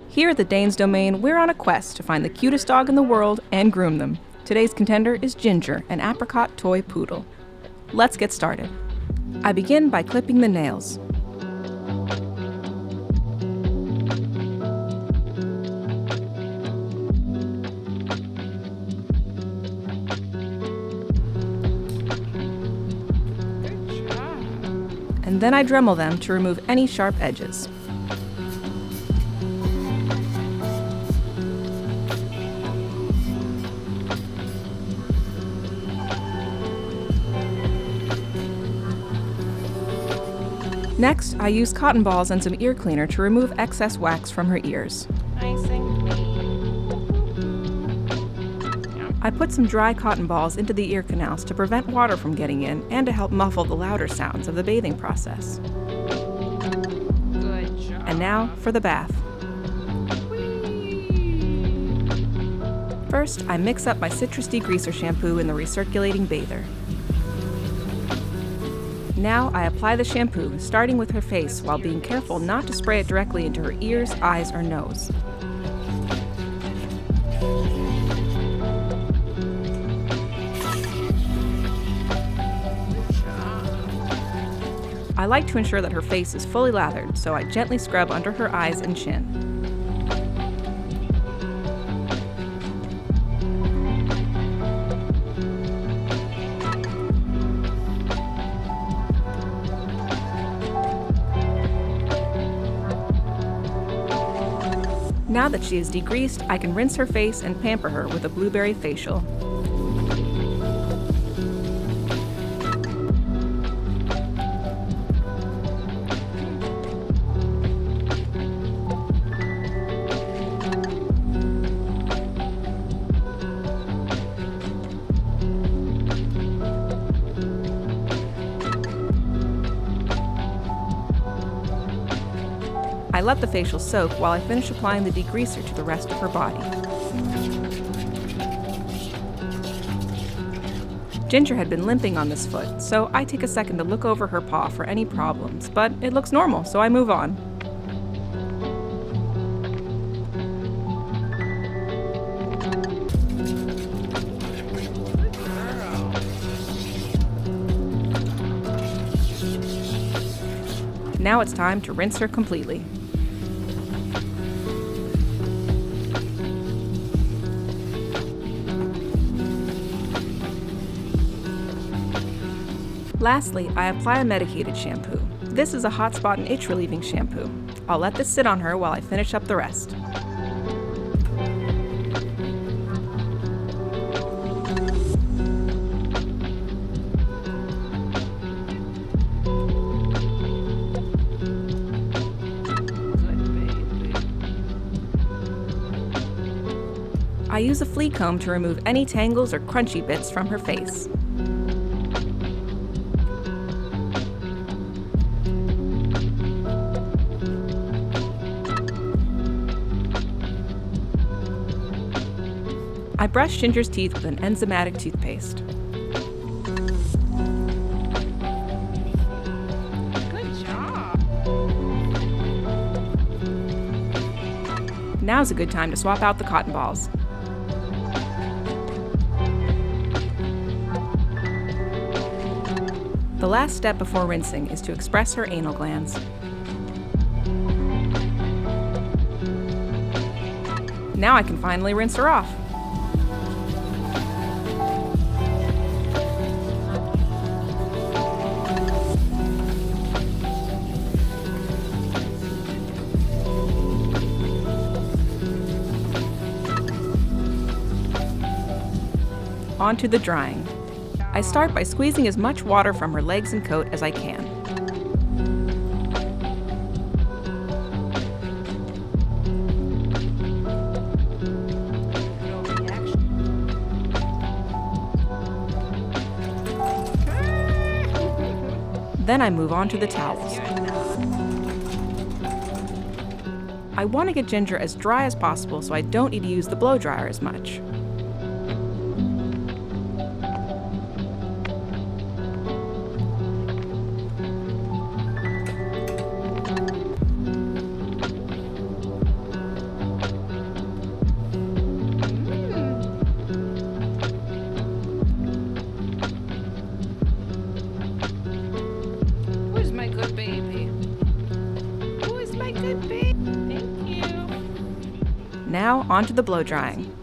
Here at the Danes domain, we're on a quest to find the cutest dog in the world and groom them. Today's contender is Ginger, an apricot toy poodle. Let's get started. I begin by clipping the nails. And then I Dremel them to remove any sharp edges. Next, I use cotton balls and some ear cleaner to remove excess wax from her ears. Nice and clean. I put some dry cotton balls into the ear canals to prevent water from getting in and to help muffle the louder sounds of the bathing process. Good job. And now for the bath. First, I mix up my citrus degreaser shampoo in the recirculating bather. Now I apply the shampoo, starting with her face while being careful not to spray it directly into her ears, eyes, or nose. I like to ensure that her face is fully lathered, so I gently scrub under her eyes and chin. Now that she is degreased, I can rinse her face and pamper her with a blueberry facial. I let the facial soak while I finish applying the degreaser to the rest of her body. Ginger had been limping on this foot, so I take a second to look over her paw for any problems, but it looks normal, so I move on. Now it's time to rinse her completely. Lastly, I apply a medicated shampoo. This is a hot spot and itch relieving shampoo. I'll let this sit on her while I finish up the rest. I use a flea comb to remove any tangles or crunchy bits from her face. I brush Ginger's teeth with an enzymatic toothpaste. Good job. Now's a good time to swap out the cotton balls. The last step before rinsing is to express her anal glands. Now I can finally rinse her off. On to the drying. I start by squeezing as much water from her legs and coat as I can. Then I move on to the towels. I want to get Ginger as dry as possible so I don't need to use the blow dryer as much. Now onto the blow drying.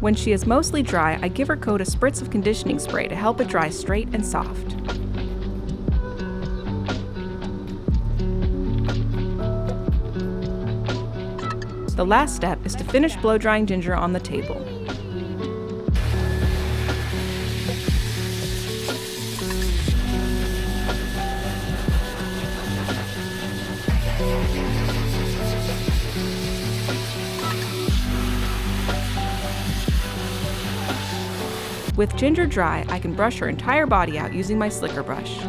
When she is mostly dry, I give her coat a spritz of conditioning spray to help it dry straight and soft. The last step is to finish blow drying Ginger on the table. With Ginger dry, I can brush her entire body out using my slicker brush.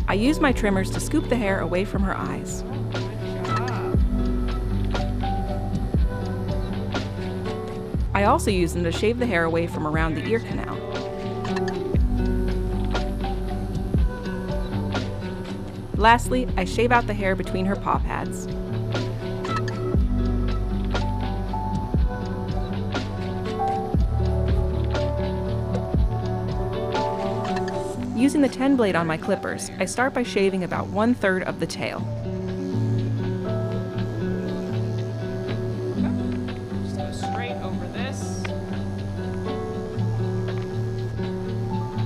I use my trimmers to scoop the hair away from her eyes. I also use them to shave the hair away from around the ear canal. Lastly, I shave out the hair between her paw pads. Using the 10 blade on my clippers, I start by shaving about 1/3 of the tail. Just go straight over this.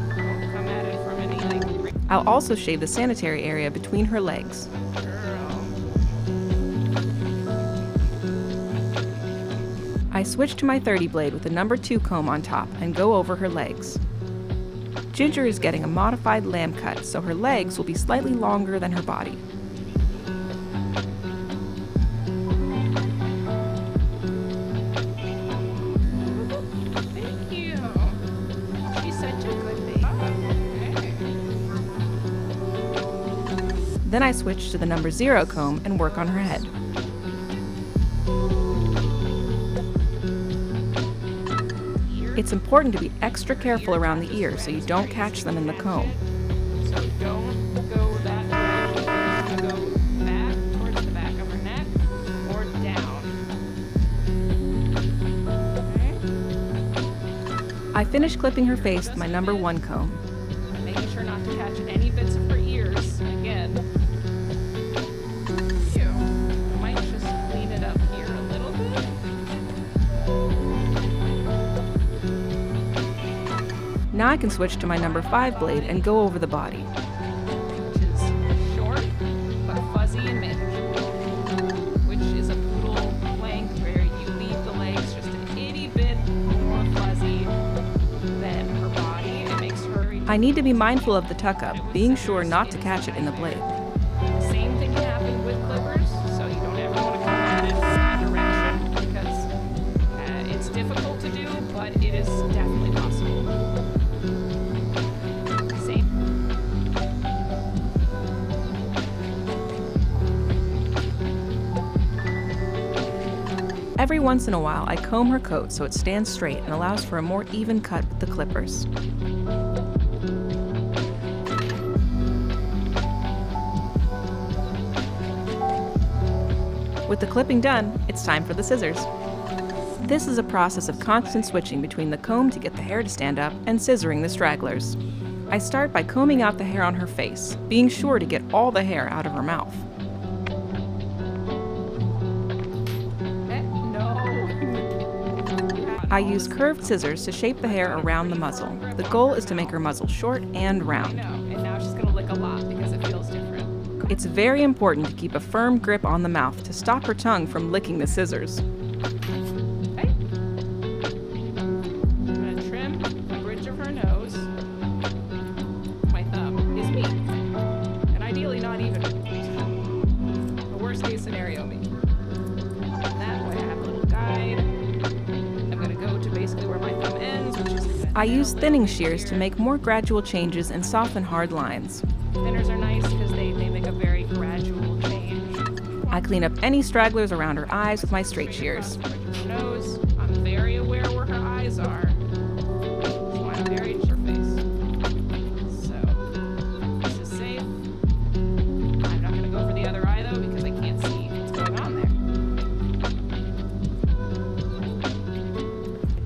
Don't come at it from any I'll also shave the sanitary area between her legs. I switch to my 30 blade with a number 2 comb on top and go over her legs. Ginger is getting a modified lamb cut, so her legs will be slightly longer than her body. Thank you. She's such a good baby. Okay. Then I switch to the number 0 comb and work on her head. It's important to be extra careful around the ears so you don't catch them in the comb. So don't go that direction. Go back towards the back of her neck or down. Okay. I finish clipping her face with my number 1 comb. Making sure not to catch any bits of her ears again. Ew. I might just clean it up here a little bit. Now I can switch to my number 5 blade and go over the body. Which is short but fuzzy and manageable. Which is a poodle length where you leave the legs just an itty bit more fuzzy than her body. It makes her. I need to be mindful of the tuck up, being sure not to catch it in the blade. Same thing can happen with clippers, so you don't ever want to come at it in that direction because it's difficult to do, but it is definitely possible. Same. Every once in a while, I comb her coat so it stands straight and allows for a more even cut with the clippers. With the clipping done, it's time for the scissors. This is a process of constant switching between the comb to get the hair to stand up and scissoring the stragglers. I start by combing out the hair on her face, being sure to get all the hair out of her mouth. No. I use curved scissors to shape the hair around the muzzle. The goal is to make her muzzle short and I round. know, and now she's gonna lick a lot because it feels different. It's very important to keep a firm grip on the mouth to stop her tongue from licking the scissors. Okay. I'm gonna trim the bridge of her nose. My thumb is me, and ideally not even. The worst case scenario, me. That way I have a little guide. I'm gonna go to I use thinning shears to make more gradual changes and soften hard lines. Thinners are nice because they make a very gradual change. I clean up any stragglers around her eyes with my straight shears. Her nose. I'm very aware where her eyes are. So I'm very in her face. So this is safe. I'm not going to go for the other eye though because I can't see what's going on there.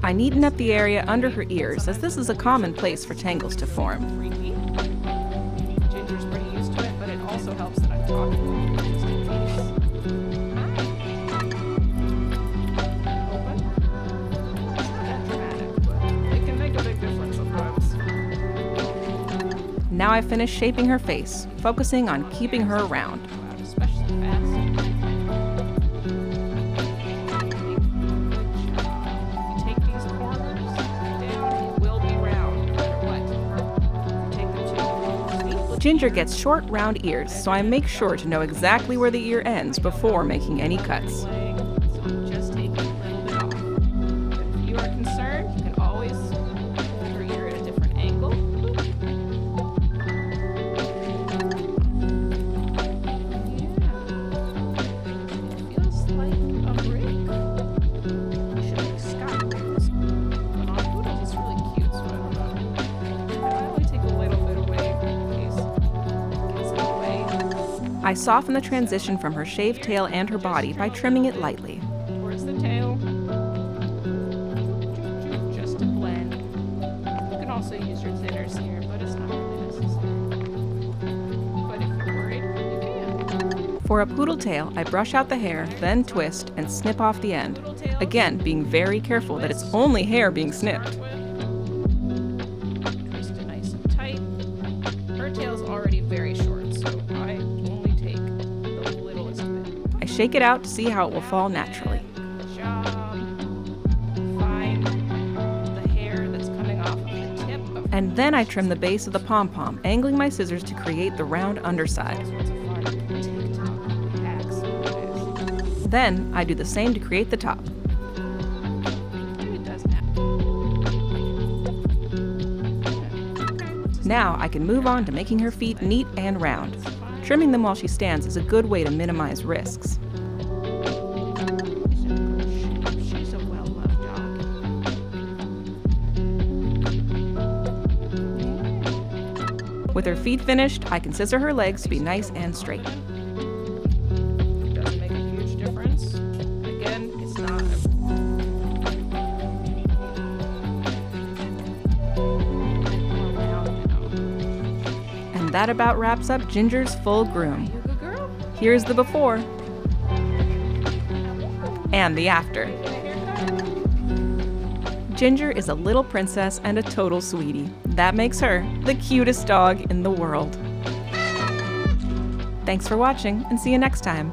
I neaten up the area under her ears, as this is a common place for tangles to form. 3 feet. Ginger's pretty used to it, but it also helps that I'm talking over her just in case. Open. It's not that dramatic, but it can make a big difference sometimes. Now I finish shaping her face, focusing on keeping her round. Especially fast. Ginger gets short, round ears, so I make sure to know exactly where the ear ends before making any cuts. So I'm just taking a little bit off. But if you are concerned, you can always hold your ear at a different angle. Yeah. It feels like a brick. You should make Scott wear this. But on poodles, it's really cute, so I don't know. I only take a little bit away in case it gets in the way. I soften the transition from her shaved tail and her body by trimming it lightly. Towards the tail. Just to blend. You can also use your thinners here, but it's not really necessary. But if you're worried, you can. For a poodle tail, I brush out the hair, then twist and snip off the end. Again, being very careful that it's only hair being snipped. Twist it nice and tight. Her tail's already very short, so I only take the littlest bit. I shake it out to see how it will fall naturally. Good job. Find the hair that's coming off of the tip of And then I trim the base of the pom-pom, angling my scissors to create the round underside. all sorts of fun TikTok hacks nowadays. Then I do the same to create the top. It does now. Now I can move on to making her feet neat and round. Trimming them while she stands is a good way to minimize risks. She's a well-loved dog. With her feet finished, I can scissor her legs to be nice and straight. Doesn't make a huge difference. Again, it's not And that about wraps up Ginger's full groom. You a good girl? Here's the before and the after. Get a haircut? Ginger is a little princess and a total sweetie. That makes her the cutest dog in the world. Thanks for watching, and see you next time.